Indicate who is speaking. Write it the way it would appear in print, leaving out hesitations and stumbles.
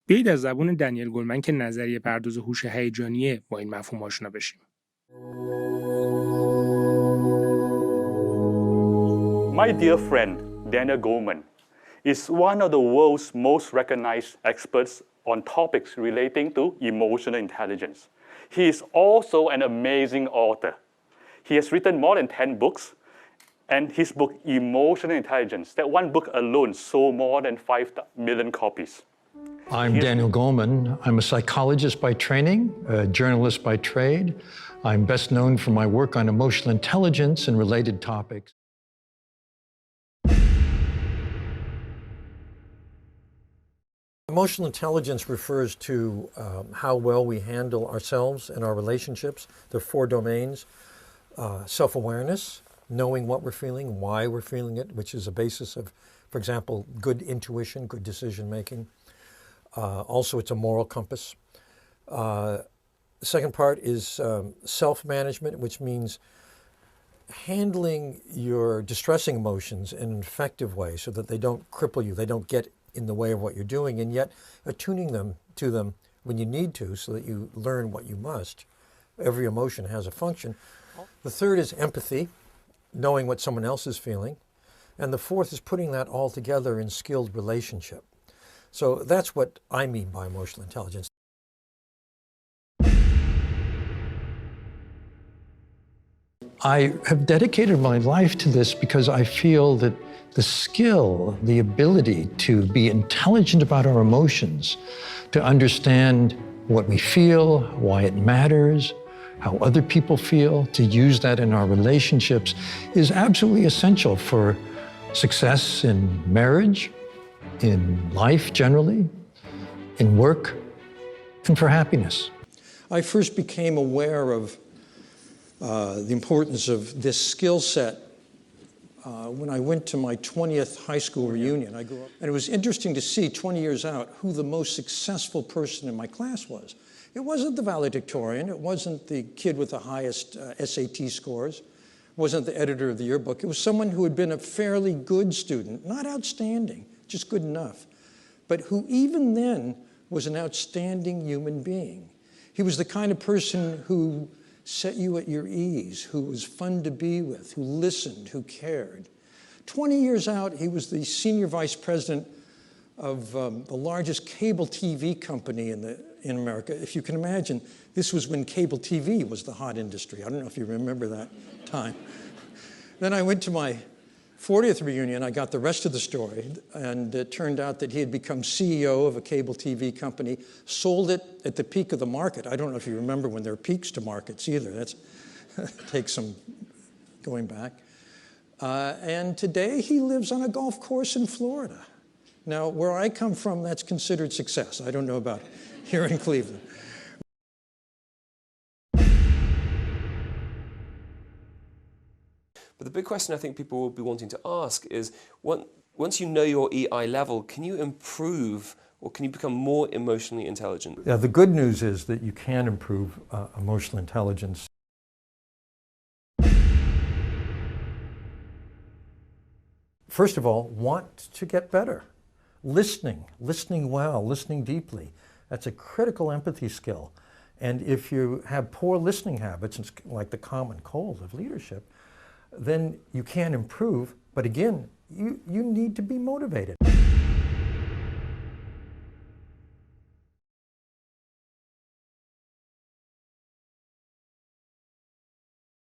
Speaker 1: بیایید از زبون دنیل گلمن که نظریه پرداز هوش هیجانیه با این مفهوم آشنا بشیم.
Speaker 2: My dear friend, Daniel Golmon, is one of the world's most recognized experts on topics relating to emotional intelligence. He is also an amazing author. He has written more than 10 books, and his book, Emotional Intelligence, that one book alone sold more than 5 million copies.
Speaker 3: I'm Daniel Golmon. I'm a psychologist by training, a journalist by trade. I'm best known for my work on emotional intelligence and related topics.
Speaker 4: Emotional intelligence refers to how well we handle ourselves and our relationships. There are 4 domains. Self-awareness, knowing what we're feeling, why we're feeling it, which is a basis of, for example, good intuition, good decision-making. Also, it's a moral compass. The second part is self-management, which means handling your distressing emotions in an effective way so that they don't cripple you, they don't get in the way of what you're doing, and yet attuning them to them when you need to so that you learn what you must. Every emotion has a function. The third is empathy, knowing what someone else is feeling. And the fourth is putting that all together in skilled relationship. So that's what I mean by emotional intelligence.
Speaker 3: I have dedicated my life to this because I feel that the skill, the ability to be intelligent about our emotions, to understand what we feel, why it matters, how other people feel, to use that in our relationships is absolutely essential for success in marriage, in life generally, in work, and for happiness.
Speaker 4: I first became aware of the importance of this skill set when I went to my 20th high school reunion. I grew up, and it was interesting to see 20 years out who the most successful person in my class was. It wasn't the valedictorian, it wasn't the kid with the highest SAT scores, it wasn't the editor of the yearbook. It was someone who had been a fairly good student, not outstanding, just good enough, but who even then was an outstanding human being. He was the kind of person who set you at your ease, who was fun to be with, who listened, who cared. 20 years out, he was the senior vice president of the largest cable TV company in America. If you can imagine, this was when cable TV was the hot industry. I don't know if you remember that time. Then I went to my 40th reunion. I got the rest of the story, and it turned out that he had become CEO of a cable TV company, sold it at the peak of the market. I don't know if you remember when there are peaks to markets either. That's takes some going back. And today he lives on a golf course in Florida. Now, where I come from, that's considered success. I don't know about here in Cleveland.
Speaker 5: But the big question I think people will be wanting to ask is, once you know your EI level, can you improve or can you become more emotionally intelligent?
Speaker 4: Yeah, the good news is that you can improve emotional intelligence. First of all, want to get better. Listening well, listening deeply. That's a critical empathy skill. And if you have poor listening habits, it's like the common cold of leadership, then you can improve, but again, you need to be motivated.